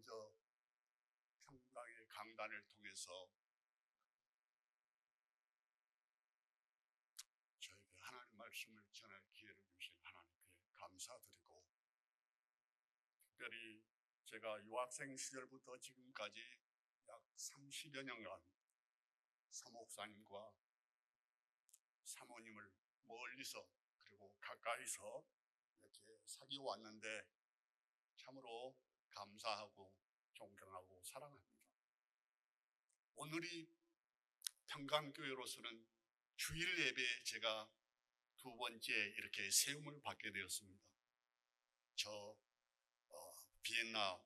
먼저 평강의 강단을 통해서 저에게 하나님 말씀을 전할 기회를 주신 하나님께 감사드리고, 특별히 제가 유학생 시절부터 지금까지 약 30여 년간 사목사님과 사모님을 멀리서 그리고 가까이서 이렇게 사귀어 왔는데 참으로 감사하고 존경하고 사랑합니다. 오늘이 평강교회로서는 주일 예배에 제가 두 번째 이렇게 세움을 받게 되었습니다. 저 비엔나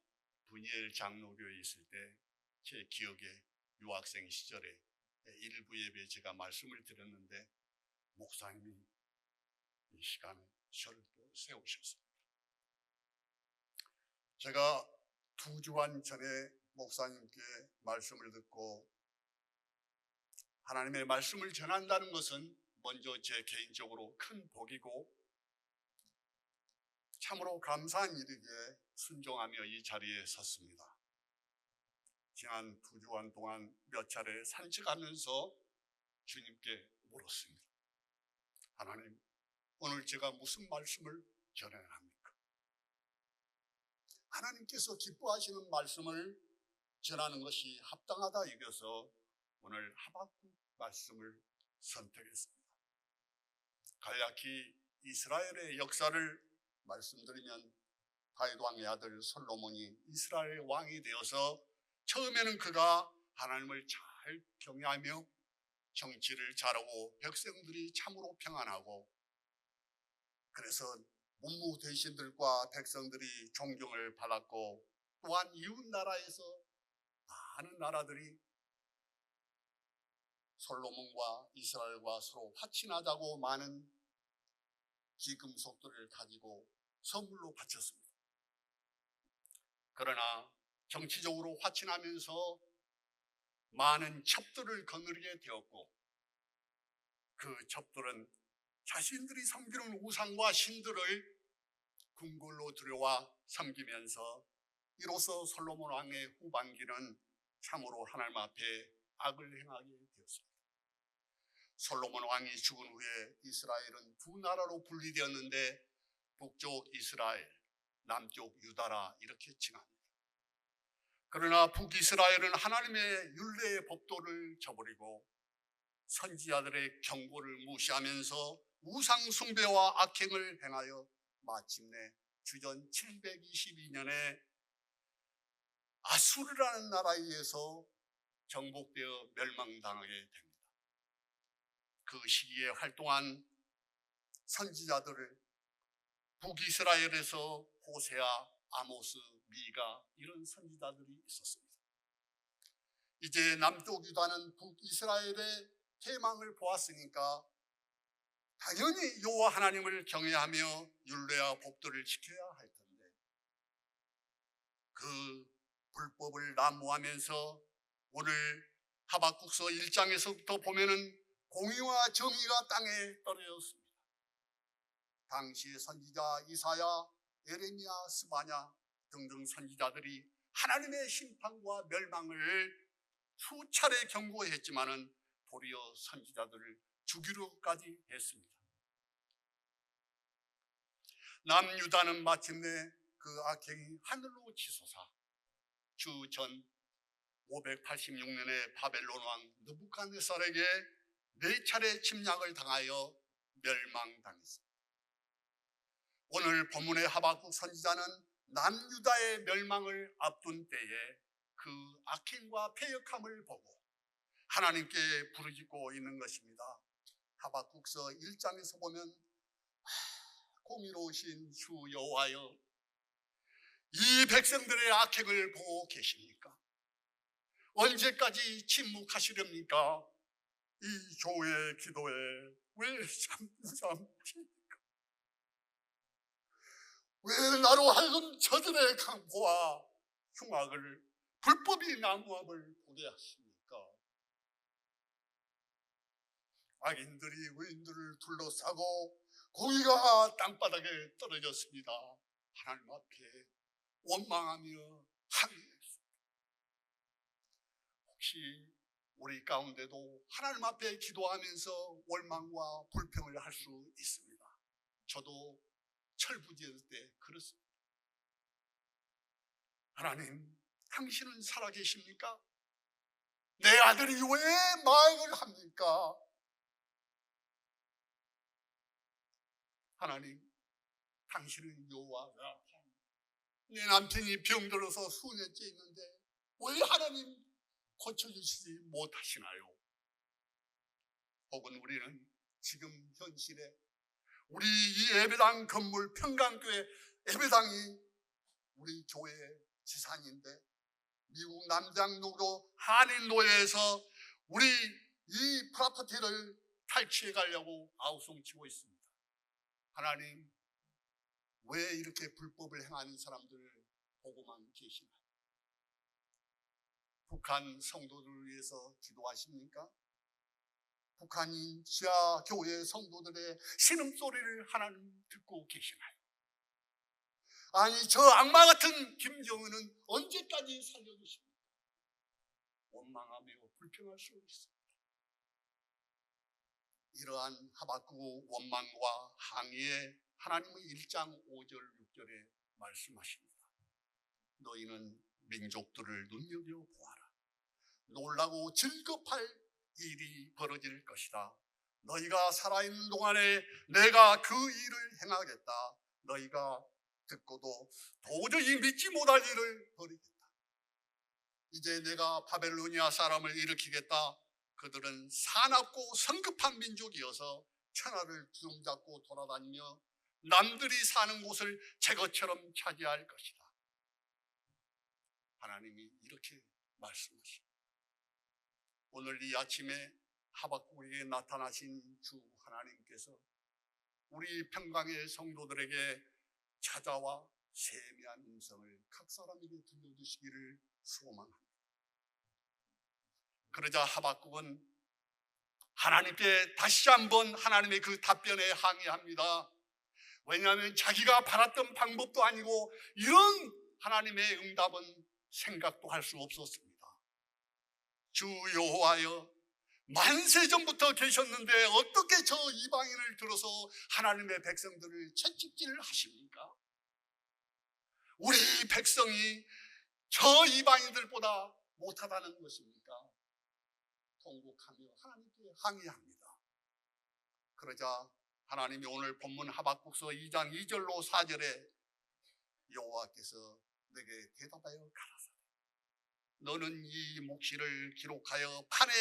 분이엘 장로교에 있을 때 제 기억에 유학생 시절에 일부 예배에 제가 말씀을 드렸는데 목사님이 이 시간에 저를 또 세우셨습니다. 제가 2주간 전에 목사님께 말씀을 듣고 하나님의 말씀을 전한다는 것은 먼저 제 개인적으로 큰 복이고 참으로 감사한 일이기에 순종하며 이 자리에 섰습니다. 지난 2주간 동안 몇 차례 산책하면서 주님께 물었습니다. 하나님, 오늘 제가 무슨 말씀을 전해야 합니까? 하나님께서 기뻐하시는 말씀을 전하는 것이 합당하다 여겨서 오늘 하박국 말씀을 선택했습니다. 간략히 이스라엘의 역사를 말씀드리면 다윗 왕의 아들 솔로몬이 이스라엘 왕이 되어서 처음에는 그가 하나님을 잘 경외하며 정치를 잘하고 백성들이 참으로 평안하고, 그래서 문무 대신들과 백성들이 존경을 받았고, 또한 이웃 나라에서 많은 나라들이 솔로몬과 이스라엘과 서로 화친하자고 많은 기금속들을 가지고 선물로 바쳤습니다. 그러나 정치적으로 화친하면서 많은 첩들을 거느리게 되었고, 그 첩들은 자신들이 섬기는 우상과 신들을 궁궐로 들여와 섬기면서 이로써 솔로몬 왕의 후반기는 참으로 하나님 앞에 악을 행하게 되었습니다. 솔로몬 왕이 죽은 후에 이스라엘은 두 나라로 분리되었는데 북쪽 이스라엘, 남쪽 유다라 이렇게 칭합니다. 그러나 북이스라엘은 하나님의 율례의 법도를 저버리고 선지자들의 경고를 무시하면서 우상 숭배와 악행을 행하여 마침내 주전 722년에 아수르라는 나라에 의해서 정복되어 멸망당하게 됩니다. 그 시기에 활동한 선지자들을 북이스라엘에서 호세아, 아모스, 미가 이런 선지자들이 있었습니다. 이제 남쪽 유다는 북이스라엘의 패망을 보았으니까 당연히 여호와 하나님을 경외하며 율례와 법도를 지켜야 할 텐데, 그 불법을 난무하면서 오늘 하박국서 1장에서부터 보면은 공의와 정의가 땅에 떨어졌습니다. 당시의 선지자 이사야, 에레미야, 스바냐 등등 선지자들이 하나님의 심판과 멸망을 수차례 경고했지만은 도리어 선지자들을 죽이려까지 했습니다. 남유다는 마침내 그 악행이 하늘로 치솟아 주전 586년에 바벨론 왕 느부갓네살에게 4차례 침략을 당하여 멸망당했습니다. 오늘 본문의 하박국 선지자는 남유다의 멸망을 앞둔 때에 그 악행과 패역함을 보고 하나님께 부르짖고 있는 것입니다. 하박국서 1장에서 보면 공의로우신 주 여호와여, 이 백성들의 악행을 보고 계십니까? 언제까지 침묵하시렵니까? 이 교회의 기도에 왜 잠잠하십니까? 왜 나로 하여금 저들의 강포와 흉악을 불법이 난무함을 보게 하십니까? 악인들이 의인들을 둘러싸고 공의가 땅바닥에 떨어졌습니다. 하나님 앞에 원망하며 항의했습니다. 혹시 우리 가운데도 하나님 앞에 기도하면서 원망과 불평을 할 수 있습니다. 저도 철부지였을 때 그렇습니다. 하나님, 당신은 살아계십니까? 내 아들이 왜 마약을 합니까? 하나님, 당신은 여호와가 내 남편이 병들어서 수년째 있는데 왜 하나님 고쳐주시지 못하시나요? 혹은 우리는 지금 현실에 우리 이 예배당 건물 평강교회 예배당이 우리 교회 지산인데 미국 남장로로 한인노예에서 우리 이 프로퍼티를 탈취해 가려고 아우성치고 있습니다. 하나님, 왜 이렇게 불법을 행하는 사람들을 보고만 계시나요? 북한 성도들을 위해서 기도하십니까? 북한인 지하 교회 성도들의 신음소리를 하나님 듣고 계시나요? 아니, 저 악마 같은 김정은은 언제까지 살려주십니까? 원망하며 불평할 수 있습니다. 이러한 하박국 원망과 항의에 하나님은 1장 5절 6절에 말씀하십니다. 너희는 민족들을 눈여겨보아라. 놀라고 즐겁할 일이 벌어질 것이다. 너희가 살아있는 동안에 내가 그 일을 행하겠다. 너희가 듣고도 도저히 믿지 못할 일을 벌이겠다. 이제 내가 바벨로니아 사람을 일으키겠다. 그들은 사납고 성급한 민족이어서 천하를 주름잡고 돌아다니며 남들이 사는 곳을 제 것처럼 차지할 것이다. 하나님이 이렇게 말씀하십니다. 오늘 이 아침에 하박국에게 나타나신 주 하나님께서 우리 평강의 성도들에게 찾아와 세미한 음성을 각 사람에게 들려주시기를 소망합니다. 그러자 하박국은 하나님께 다시 한번 하나님의 그 답변에 항의합니다. 왜냐하면 자기가 바랐던 방법도 아니고 이런 하나님의 응답은 생각도 할 수 없었습니다. 주 여호와여, 만세전부터 계셨는데 어떻게 저 이방인을 들어서 하나님의 백성들을 채찍질을 하십니까? 우리 백성이 저 이방인들보다 못하다는 것입니까? 통곡하며 하나님께 항의합니다. 그러자 하나님이 오늘 본문 하박국서 2장 2절로 4절에 여호와께서 내게 대답하여 가라사대 너는 이 묵시를 기록하여 판에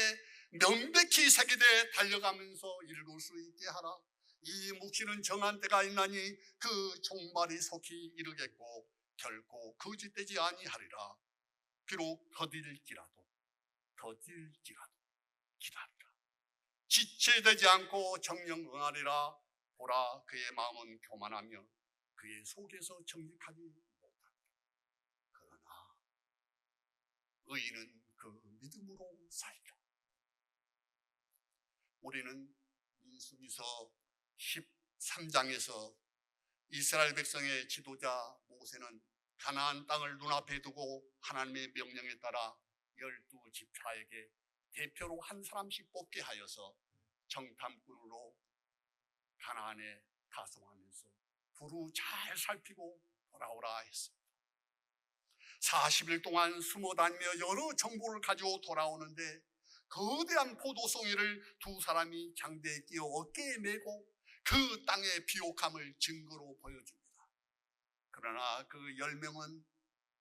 명백히 새기되 달려가면서 읽을 수 있게 하라. 이 묵시는 정한 때가 있나니 그 종말이 속히 이르겠고 결코 거짓되지 아니하리라. 비록 더딜지라도 기다리라. 지체되지 않고 정령 응하리라. 보라, 그의 마음은 교만하며 그의 속에서 정직하지 못하리라. 그러나 의인은 그 믿음으로 살리라. 우리는 민수기서 13장에서 이스라엘 백성의 지도자 모세는 가나안 땅을 눈앞에 두고 하나님의 명령에 따라 12지파에게 대표로 한 사람씩 뽑게 하여서 정탐꾼으로 가나안에 타성하면서 두루 잘 살피고 돌아오라 했습니다. 40일 동안 숨어 다니며 여러 정보를 가지고 돌아오는데 거대한 포도송이를 두 사람이 장대에 끼어 어깨에 메고 그 땅의 비옥함을 증거로 보여줍니다. 그러나 그 10명은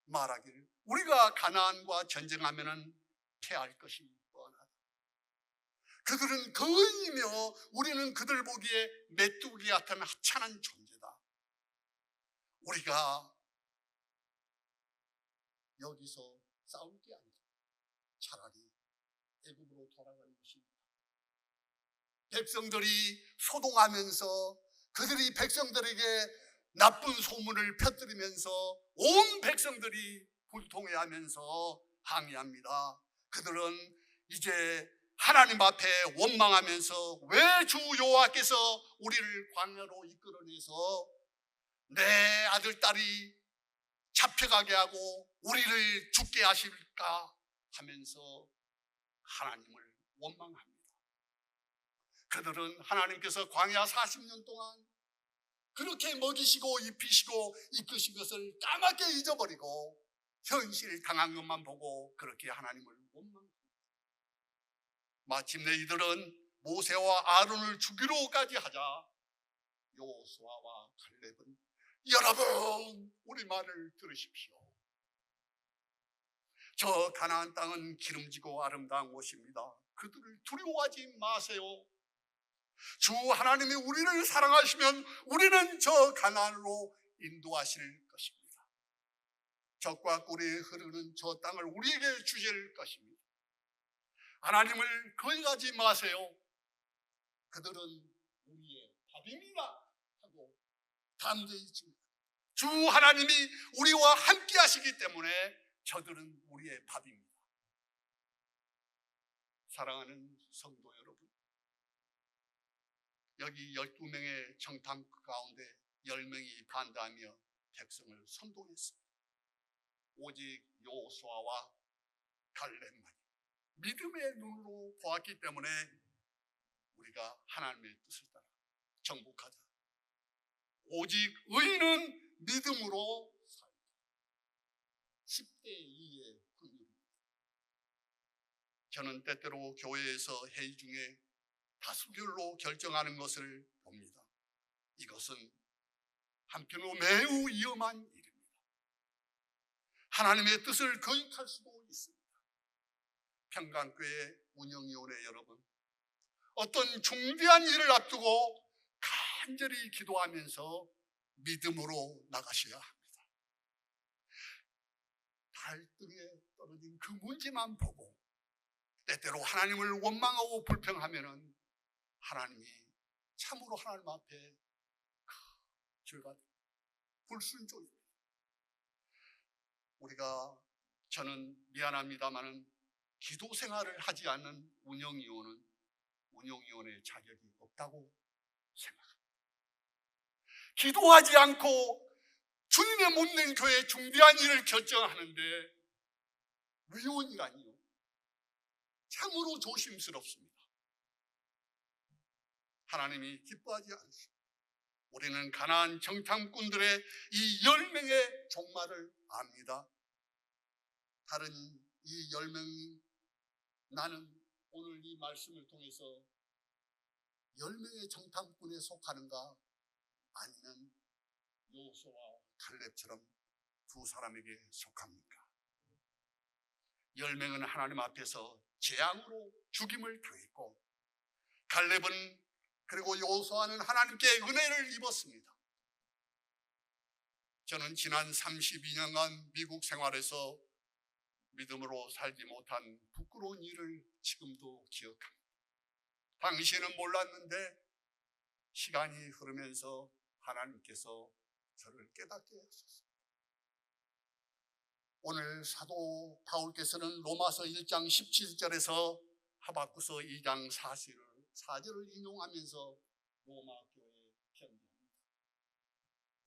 말하기를 우리가 가나안과 전쟁하면 패할 것이 뻔하다. 그들은 거인이며 우리는 그들 보기에 메뚜기 같은 하찮은 존재다. 우리가 여기서 싸울 게 아니라 차라리 애굽으로 돌아가는 것입니다. 백성들이 소동하면서 그들이 백성들에게 나쁜 소문을 펴뜨리면서 온 백성들이 불통해하면서 항의합니다. 그들은 이제 하나님 앞에 원망하면서 왜 주 여호와께서 우리를 광야로 이끌어내서 내 아들 딸이 잡혀가게 하고 우리를 죽게 하실까 하면서 하나님을 원망합니다. 그들은 하나님께서 광야 40년 동안 그렇게 먹이시고 입히시고 이끄신 것을 까맣게 잊어버리고 현실 당한 것만 보고 그렇게 하나님을 원망합니다. 마침내 이들은 모세와 아론을 죽이러까지 하자 여호수아와 갈렙은 여러분 우리 말을 들으십시오. 저 가나안 땅은 기름지고 아름다운 곳입니다. 그들을 두려워하지 마세요. 주 하나님이 우리를 사랑하시면 우리는 저 가나안으로 인도하실 것입니다. 젖과 꿀이 흐르는 저 땅을 우리에게 주실 것입니다. 하나님을 거역하지 마세요. 그들은 우리의 밥입니다 하고 담대히 있습니다. 주 하나님이 우리와 함께 하시기 때문에 저들은 우리의 밥입니다. 사랑하는 성도 여러분, 여기 12명의 정탐 가운데 10명이 반대하며 백성을 선동했습니다. 오직 여호수아와 갈렙만 믿음의 눈으로 보았기 때문에 우리가 하나님의 뜻을 따라 정복하자. 오직 의인은 믿음으로 살다. 10대 2의 확률입니다. 저는 때때로 교회에서 회의 중에 다수결로 결정하는 것을 봅니다. 이것은 한편으로 매우 위험한 일입니다. 하나님의 뜻을 거역할 수도 있습니다. 평강교회 운영위원회 여러분, 어떤 중대한 일을 앞두고 간절히 기도하면서 믿음으로 나가셔야 합니다. 달등에 떨어진 그 문제만 보고 때때로 하나님을 원망하고 불평하면은 하나님이 참으로 하나님 앞에 죄가 불순종입니다. 저는 미안합니다마는 기도 생활을 하지 않는 운영위원의 자격이 없다고 생각합니다. 기도하지 않고 주님의 못낸 교회의 중대한 일을 결정하는데 위원이라니요. 참으로 조심스럽습니다. 하나님이 기뻐하지 않습니다. 우리는 가나안 정탐꾼들의 이 10명의 종말을 압니다. 다른 이 10명이 나는 오늘 이 말씀을 통해서 10명의 정탐꾼에 속하는가 아니면 여호수아와 갈렙처럼 두 사람에게 속합니까? 10명은 하나님 앞에서 재앙으로 죽임을 당했고 갈렙은 그리고 여호수아는 하나님께 은혜를 입었습니다. 저는 지난 32년간 미국 생활에서 믿음으로 살지 못한 부끄러운 일을 지금도 기억합니다. 당시에는 몰랐는데 시간이 흐르면서 하나님께서 저를 깨닫게 하셨습니다. 오늘 사도 바울께서는 로마서 1장 17절에서 하박구서 2장 4절을 인용하면서 로마 교회에 편지합니다.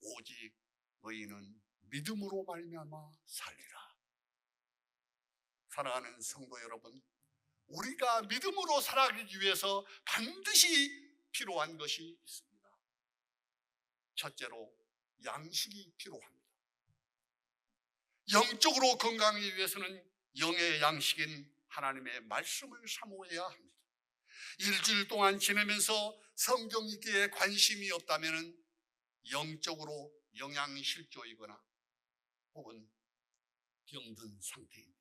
오직 너희는 믿음으로 말미암아 살리라. 사랑하는 성도 여러분, 우리가 믿음으로 살아가기 위해서 반드시 필요한 것이 있습니다. 첫째로 양식이 필요합니다. 영적으로 건강하기 위해서는 영의 양식인 하나님의 말씀을 사모해야 합니다. 일주일 동안 지내면서 성경 읽기에 관심이 없다면 영적으로 영양실조이거나 혹은 병든 상태입니다.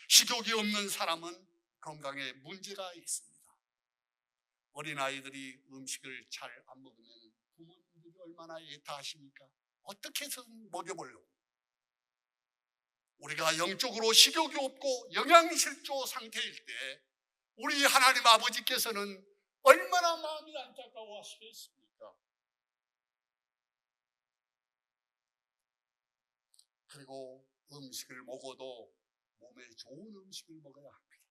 식욕이 없는 사람은 건강에 문제가 있습니다. 어린아이들이 음식을 잘 안 먹으면 부모님들이 얼마나 애타하십니까? 어떻게 해서든 먹여보려고. 우리가 영적으로 식욕이 없고 영양실조 상태일 때 우리 하나님 아버지께서는 얼마나 마음이 안타까워하시겠습니까? 그리고 음식을 먹어도 몸에 좋은 음식을 먹어야 합니다.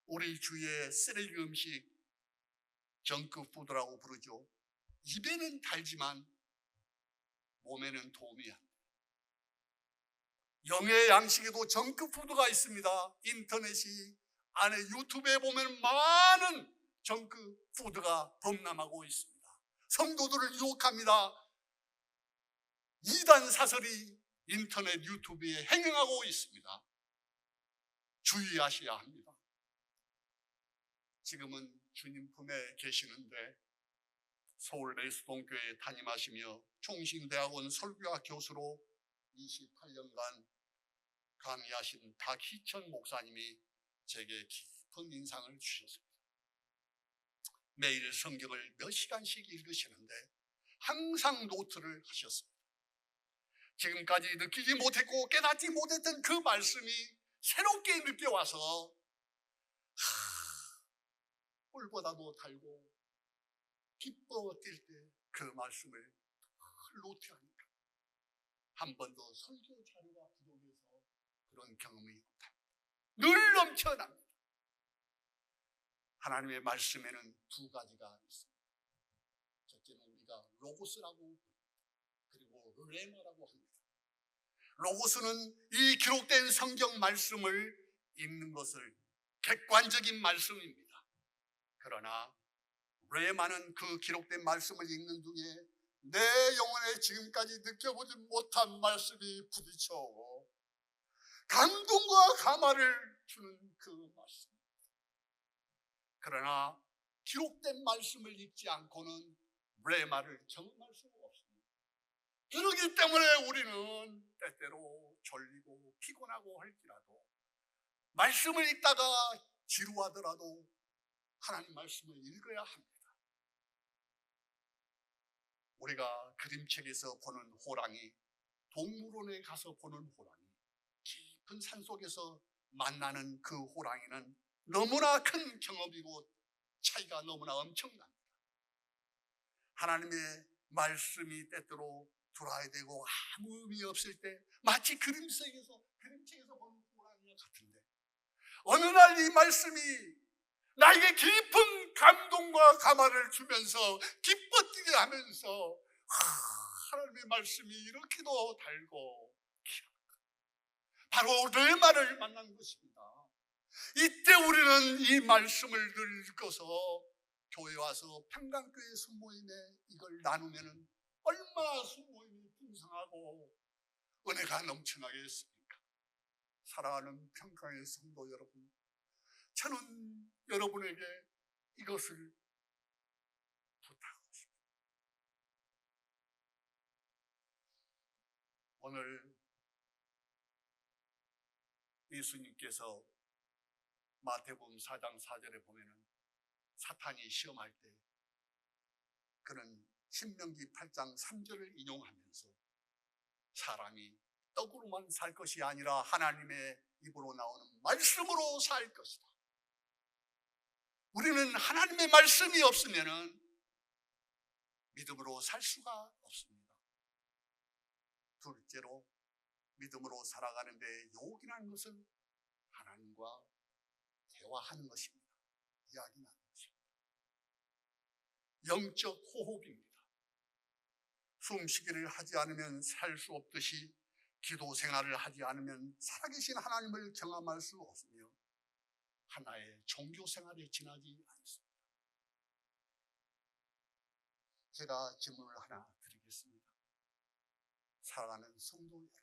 우리 주위에 쓰레기 음식, 정크푸드라고 부르죠. 입에는 달지만 몸에는 도움이 안 돼요. 영의 양식에도 정크푸드가 있습니다. 인터넷이 안에 유튜브에 보면 많은 정크푸드가 범람하고 있습니다. 성도들을 유혹합니다. 이단 사설이 인터넷 유튜브에 행행하고 있습니다. 주의하셔야 합니다. 지금은 주님 품에 계시는데 서울 레스동교회에 담임하시며 총신대학원 설교학 교수로 28년간 강의하신 박희천 목사님이 제게 깊은 인상을 주셨습니다. 매일 성경을 몇 시간씩 읽으시는데 항상 노트를 하셨습니다. 지금까지 느끼지 못했고 깨닫지 못했던 그 말씀이 새롭게 느껴와서 꿀보다도 달고 기뻐 뛸 때 그 말씀을 노트하니까 한 번 더 설교 자료가 부족해서 그런 경험이 없다. 늘 넘쳐납니다. 하나님의 말씀에는 두 가지가 있습니다. 첫째는 우리가 로고스라고 그리고 레마라고 합니다. 로고스는 이 기록된 성경 말씀을 읽는 것을 객관적인 말씀입니다. 그러나 레마는 그 기록된 말씀을 읽는 중에 내 영혼에 지금까지 느껴보지 못한 말씀이 부딪혀오고 감동과 감화를 주는 그 말씀. 그러나 기록된 말씀을 읽지 않고는 레마를 경험할 수가 없습니다. 그렇기 때문에 우리는 때때로 졸리고 피곤하고 할지라도 말씀을 읽다가 지루하더라도 하나님 말씀을 읽어야 합니다. 우리가 그림책에서 보는 호랑이, 동물원에 가서 보는 호랑이, 깊은 산속에서 만나는 그 호랑이는 너무나 큰 경험이고 차이가 너무나 엄청납니다. 하나님의 말씀이 때때로 들어야 되고 아무 의미 없을 때 마치 그림책에서 보는 호랑이와 같은데 어느 날 이 말씀이 나에게 깊은 감동과 감화를 주면서 기뻐 뛰게 하면서 하나님의 말씀이 이렇게도 달고 바로 레마를 만난 것입니다. 이때 우리는 이 말씀을 늘 읽어서 교회 와서 평강교회 순모임에 이걸 나누면 얼마나 순모임이 풍성하고 은혜가 넘쳐나겠습니까? 사랑하는 평강의 성도 여러분, 저는 여러분에게 이것을 부탁하고 싶습니다. 오늘 예수님께서 마태복음 4장 4절에 보면은 사탄이 시험할 때 그는 신명기 8장 3절을 인용하면서 사람이 떡으로만 살 것이 아니라 하나님의 입으로 나오는 말씀으로 살 것이다. 우리는 하나님의 말씀이 없으면은 믿음으로 살 수가 없습니다. 둘째로 믿음으로 살아가는데 요긴한 것은 하나님과 대화하는 것입니다. 이야기하는 것입니다. 영적 호흡입니다. 숨쉬기를 하지 않으면 살 수 없듯이 기도 생활을 하지 않으면 살아계신 하나님을 경험할 수 없으며 하나의 종교 생활에 지나지 않습니다. 제가 질문을 하나 드리겠습니다. 사랑하는 성도 여러분,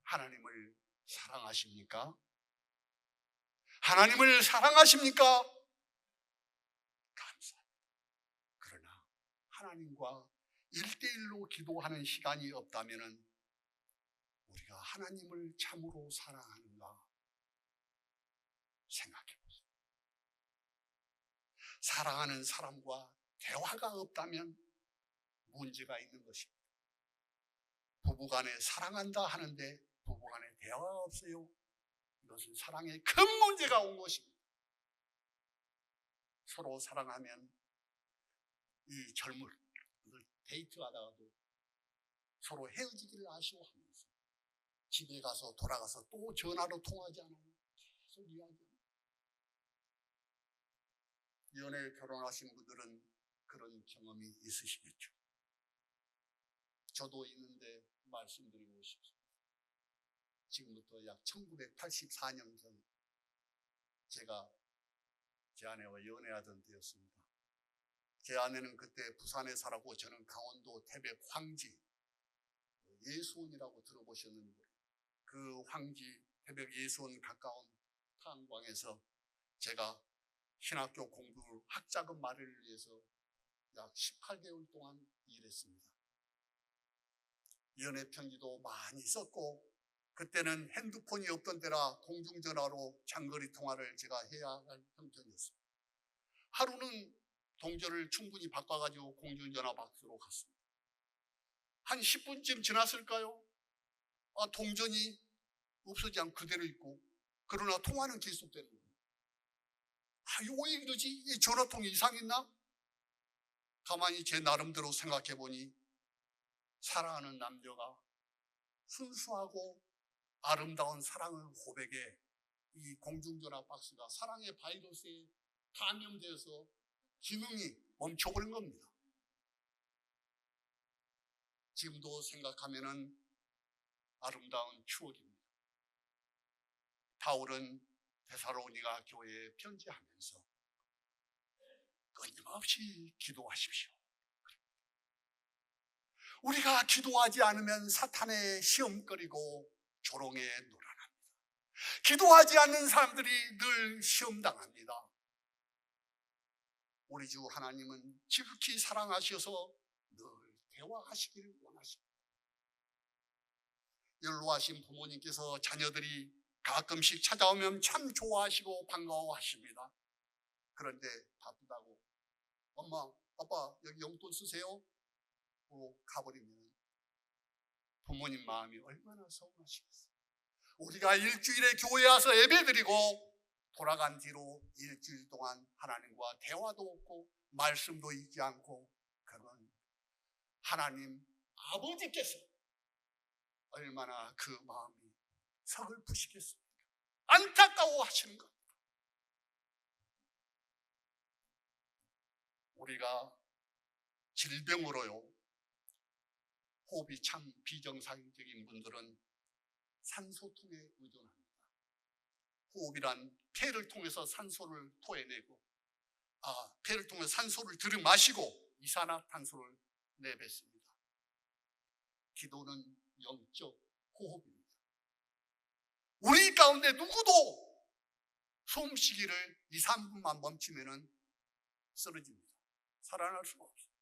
하나님을 사랑하십니까? 하나님을 사랑하십니까? 감사합니다. 그러나 하나님과 1대1로 기도하는 시간이 없다면 우리가 하나님을 참으로 사랑하는가 생각해 보세요. 사랑하는 사람과 대화가 없다면 문제가 있는 것입니다. 부부간에 사랑한다 하는데 부부간에 대화가 없어요. 이것은 사랑에 큰 문제가 온 것입니다. 서로 사랑하면 이 젊은 데이트하다가도 서로 헤어지기를 아쉬워하면서 집에 가서 돌아가서 또 전화로 통화하지 않아요. 계속 이야기합니다. 연애 결혼하신 분들은 그런 경험이 있으시겠죠. 저도 있는데 말씀드리고 싶습니다. 지금부터 약 1984년 전 제가 제 아내와 연애하던 때였습니다. 제 아내는 그때 부산에 살았고 저는 강원도 태백 황지 예수원이라고 들어보셨는지 그 황지 태백 예수원 가까운 탄광에서 제가 신학교 공부 학자금 마련을 위해서 약 18개월 동안 일했습니다. 연애 편지도 많이 썼고 그때는 핸드폰이 없던 때라 공중전화로 장거리 통화를 제가 해야 할 형편이었습니다. 하루는 동전을 충분히 바꿔가지고 공중전화 박스로 갔습니다. 한 10분쯤 지났을까요? 동전이 없어지지 않고 그대로 있고 그러나 통화는 계속되는 거예요. 이거 왜 이러지? 이 전화통이 이상했나? 가만히 제 나름대로 생각해보니 사랑하는 남자가 순수하고 아름다운 사랑을 고백해 이 공중전화 박스가 사랑의 바이러스에 감염되어서 기능이 멈춰버린 겁니다. 지금도 생각하면은 아름다운 추억입니다. 바울은 데살로니가 교회에 편지하면서 끊임없이 기도하십시오. 우리가 기도하지 않으면 사탄의 시험거리고 조롱에 놀아납니다. 기도하지 않는 사람들이 늘 시험당합니다. 우리 주 하나님은 지극히 사랑하셔서 늘 대화하시기를 원하십니다. 연로하신 부모님께서 자녀들이 가끔씩 찾아오면 참 좋아하시고 반가워하십니다. 그런데 바쁘다고 엄마, 아빠 여기 용돈 쓰세요 하고 가버리면 부모님 마음이 얼마나 서운하시겠어요. 우리가 일주일에 교회에 와서 예배드리고 돌아간 뒤로 일주일 동안 하나님과 대화도 없고 말씀도 읽지 않고 그건 하나님 아버지께서 얼마나 그 마음이 서글프시겠습니까? 안타까워하시는 것. 우리가 질병으로요 호흡이 참 비정상적인 분들은 산소통에 의존합니다. 호흡이란 폐를 통해서 산소를 토해내고 폐를 통해서 산소를 들이마시고 이산화탄소를 내뱉습니다. 기도는 영적 호흡입니다. 우리 가운데 누구도 숨쉬기를 2, 3분만 멈추면 쓰러집니다. 살아날 수가 없어요.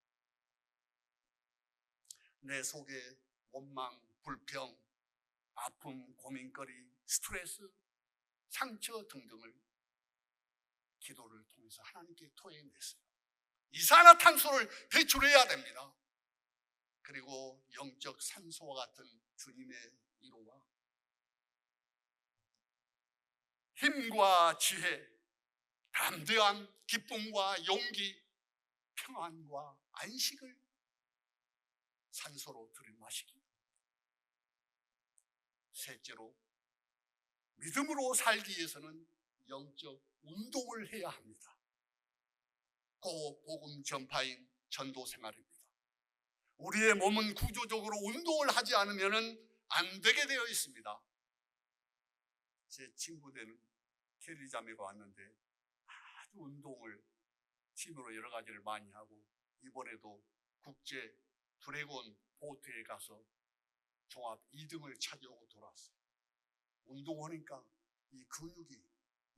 내 속에 원망, 불평, 아픔, 고민거리, 스트레스, 상처 등등을 기도를 통해서 하나님께 토해냈어요. 이산화탄소를 배출해야 됩니다. 그리고 영적 산소와 같은 주님의 위로와 힘과 지혜, 담대함, 기쁨과 용기, 평안과 안식을 산소로 들이마시기. 셋째로 믿음으로 살기 위해서는 영적 운동을 해야 합니다. 그 복음 전파인 전도 생활입니다. 우리의 몸은 구조적으로 운동을 하지 않으면 안 되게 되어 있습니다. 제 친구들은 캐리 자매가 왔는데 아주 운동을 팀으로 여러 가지를 많이 하고 이번에도 국제 드래곤 보트에 가서 종합 2등을 차지하고 돌아왔어요. 운동하니까 이 근육이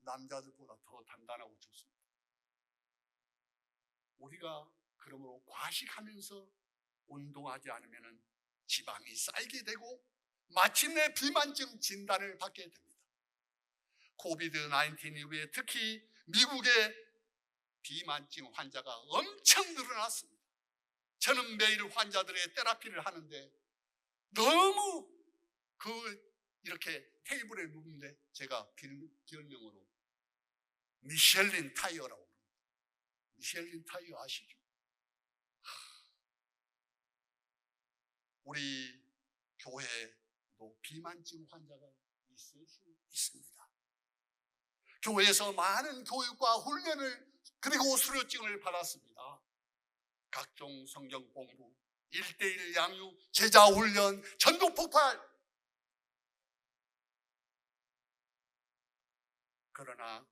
남자들보다 더 단단하고 좋습니다. 우리가 그러므로 과식하면서 운동하지 않으면 지방이 쌓이게 되고 마침내 비만증 진단을 받게 됩니다. 코비드-19 이후에 특히 미국의 비만증 환자가 엄청 늘어났습니다. 저는 매일 환자들의 테라피를 하는데 너무 이렇게 테이블에 누운데 제가 별명으로 미셸린 타이어라고 합니다. 미셸린 타이어 아시죠? 우리 교회도 비만증 환자가 있을 수 있습니다. 교회에서 많은 교육과 훈련을 그리고 수료증을 받았습니다. 각종 성경 공부, 1:1 양육, 제자 훈련, 전도 폭발. 그러나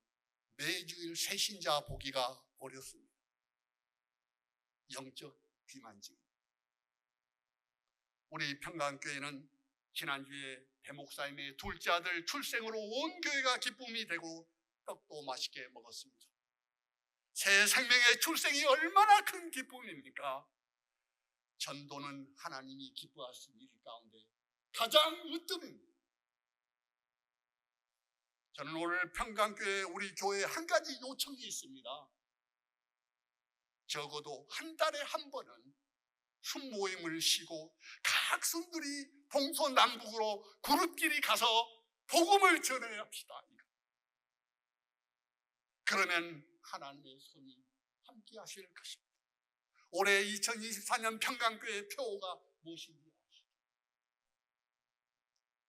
매주일 새신자 보기가 어렵습니다. 영적 비만증. 우리 평강교회는 지난주에 대목사님의 둘째 아들 출생으로 온 교회가 기쁨이 되고 떡도 맛있게 먹었습니다. 새 생명의 출생이 얼마나 큰 기쁨입니까? 전도는 하나님이 기뻐하시는 일 가운데 가장 으뜸입니다. 저는 오늘 평강교회 우리 교회에 한 가지 요청이 있습니다. 적어도 한 달에 한 번은 순모임을 쉬고 각 순들이 동서남북으로 그룹끼리 가서 복음을 전해야 합시다. 그러면 하나님의 손이 함께 하실 것입니다. 올해 2024년 평강교회 표어가 무엇인지 아시죠?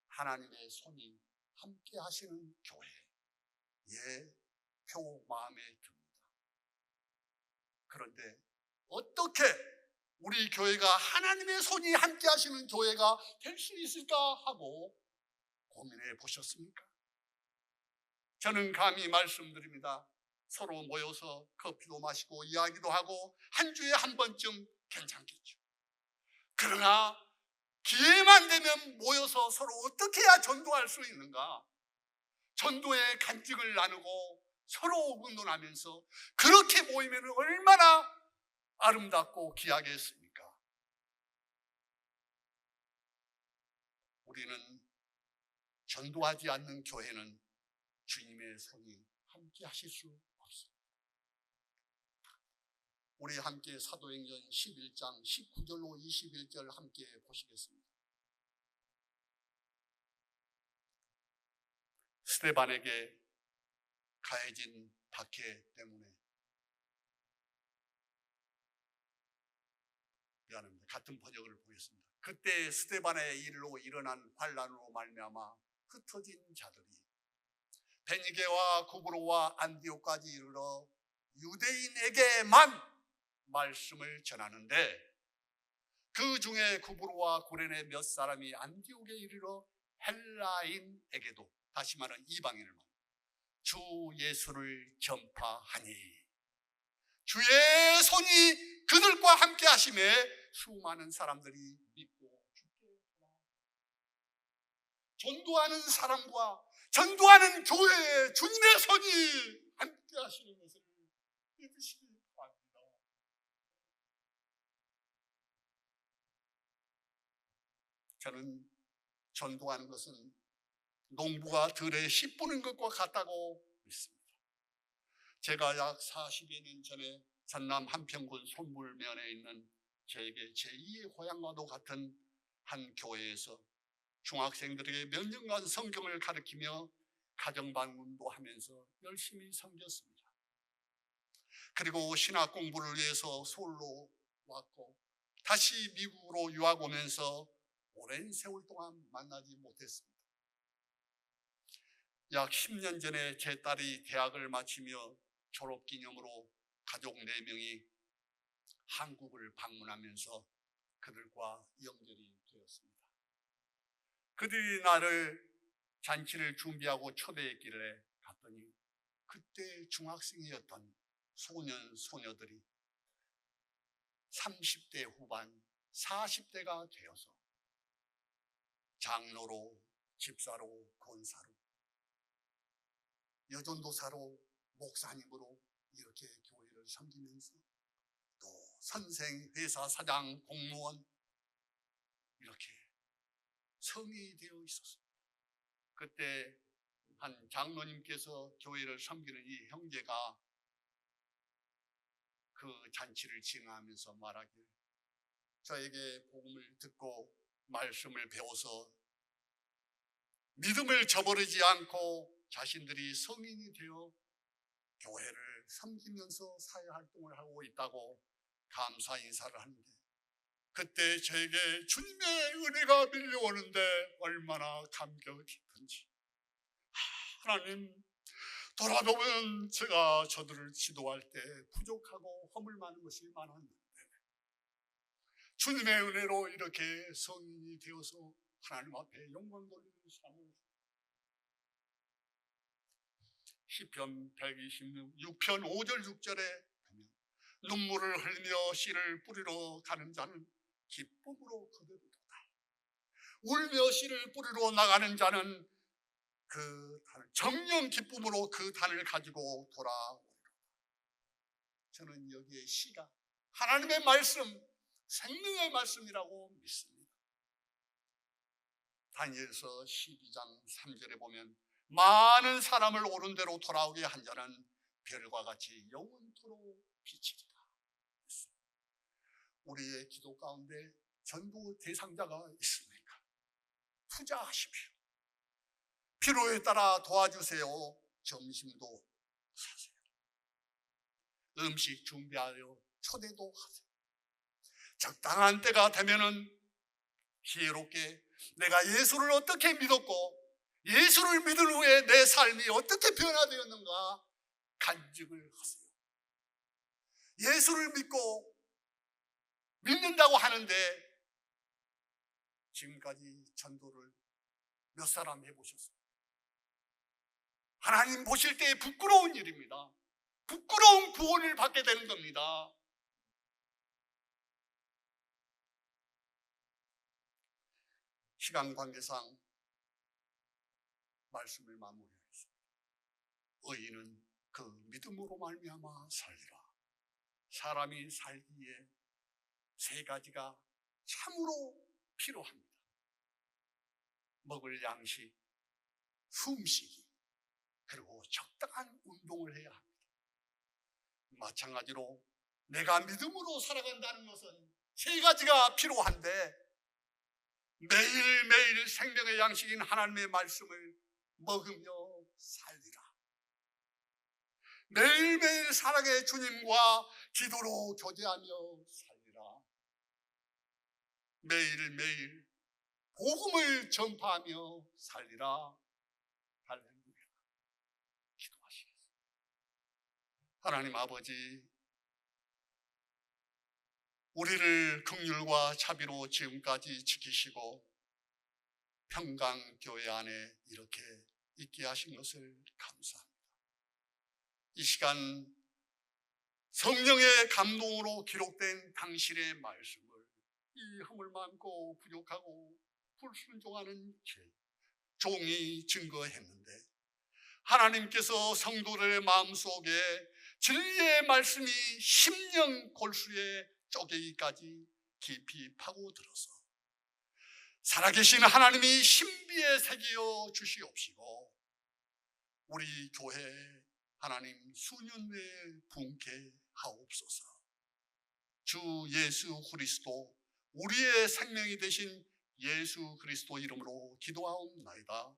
하나님의 손이 함께 하시는 교회. 표 마음에 듭니다. 그런데 어떻게 우리 교회가 하나님의 손이 함께 하시는 교회가 될 수 있을까 하고 고민해 보셨습니까? 저는 감히 말씀드립니다. 서로 모여서 커피도 마시고 이야기도 하고 한 주에 한 번쯤 괜찮겠죠. 그러나 기회만 되면 모여서 서로 어떻게 해야 전도할 수 있는가? 전도의 간증을 나누고 서로 의논하면서 그렇게 모이면 얼마나 아름답고 귀하겠습니까? 우리는 전도하지 않는 교회는 주님의 손이 함께 하실 수 없습니다. 우리 함께 사도행전 11장 19절로 21절 함께 보시겠습니다. 스데반에게 가해진 박해 때문에 미안합니다. 같은 번역을 보겠습니다. 그때 스데반의 일로 일어난 환난으로 말미암아 흩어진 자들이 베니게와 구브로와 안디옥까지 이르러 유대인에게만 말씀을 전하는데 그 중에 구브로와 구레네 몇 사람이 안디옥에 이르러 헬라인에게도, 다시 말하면 이방인을 주 예수를 전파하니 주의 손이 그들과 함께 하심에 수많은 사람들이 믿고 죽게 되었다. 전도하는 사람과 전도하는 교회에 주님의 손이 함께 하시는 것을 믿으시기 바랍니다. 저는 전도하는 것은 농부가 들에 씨 뿌는 것과 같다고 믿습니다. 제가 약 40여 년 전에 전남 한평군 손물면에 있는 저에게 제2의 고향과도 같은 한 교회에서 중학생들에게 몇 년간 성경을 가르치며 가정방문도 하면서 열심히 섬겼습니다. 그리고 신학 공부를 위해서 서울로 왔고 다시 미국으로 유학 오면서 오랜 세월 동안 만나지 못했습니다. 약 10년 전에 제 딸이 대학을 마치며 졸업기념으로 가족 4명이 한국을 방문하면서 그들과 연결이 되었습니다. 그들이 나를 잔치를 준비하고 초대했길래 갔더니 그때 중학생이었던 소년, 소녀들이 30대 후반, 40대가 되어서 장로로, 집사로, 권사로, 여전도사로, 목사님으로 이렇게 교회를 섬기면서 또 선생, 회사 사장, 공무원 이렇게 성이 되어 있었습니다. 그때 한 장로님께서 교회를 섬기는 이 형제가 그 잔치를 진행하면서 말하길, 저에게 복음을 듣고 말씀을 배워서 믿음을 저버리지 않고 자신들이 성인이 되어 교회를 섬기면서 사회활동을 하고 있다고 감사 인사를 하는데, 그때 저에게 주님의 은혜가 밀려오는데 얼마나 감격 깊은지. 하나님, 돌아보면 제가 저들을 지도할 때 부족하고 허물 많은 것이 많았는데 주님의 은혜로 이렇게 성인이 되어서 하나님 앞에 영광 돌리는 삶을 시편 126편 5절 6절에 보면 눈물을 흘리며 씨를 뿌리러 가는 자는 기쁨으로 거두리로다. 울며 씨를 뿌리러 나가는 자는 그 단을 정령 기쁨으로 그 단을 가지고 돌아오리로다. 저는 여기에 시가 하나님의 말씀, 생명의 말씀이라고 믿습니다. 다니엘서 12장 3절에 보면 많은 사람을 옳은 대로 돌아오게 한 자는 별과 같이 영원토록 비치리라. 우리의 기도 가운데 전도 대상자가 있습니까? 투자하십시오. 필요에 따라 도와주세요. 점심도 사세요. 음식 준비하여 초대도 하세요. 적당한 때가 되면은 지혜롭게 내가 예수를 어떻게 믿었고 예수를 믿은 후에 내 삶이 어떻게 변화되었는가 간증을 하세요. 예수를 믿는다고 하는데 지금까지 전도를 몇 사람 해보셨어요? 하나님 보실 때 부끄러운 일입니다. 부끄러운 구원을 받게 되는 겁니다. 시간 관계상 말씀을 마무리하겠습니다. 의인은 그 믿음으로 말미암아 살리라. 사람이 살기에 세 가지가 참으로 필요합니다. 먹을 양식, 숨쉬기, 그리고 적당한 운동을 해야 합니다. 마찬가지로 내가 믿음으로 살아간다는 것은 세 가지가 필요한데 매일매일 생명의 양식인 하나님의 말씀을 먹으며 살리라. 매일매일 사랑의 주님과 기도로 교제하며 살리라. 매일매일 복음을 전파하며 살리라. 할렐루야. 기도하시겠습니다. 하나님 아버지, 우리를 긍휼과 자비로 지금까지 지키시고 평강교회 안에 이렇게 있게 하신 것을 감사합니다. 이 시간 성령의 감동으로 기록된 당신의 말씀을 이 허물 많고 부족하고 불순종하는 종이 증거했는데 하나님께서 성도들의 마음속에 진리의 말씀이 심령 골수에 쪼개기까지 깊이 파고들어서 살아계신 하나님이 신비에 새겨 주시옵시고 우리 교회 하나님 수년 내에 부흥케 하옵소서. 주 예수 그리스도 우리의 생명이 되신 예수 그리스도 이름으로 기도하옵나이다.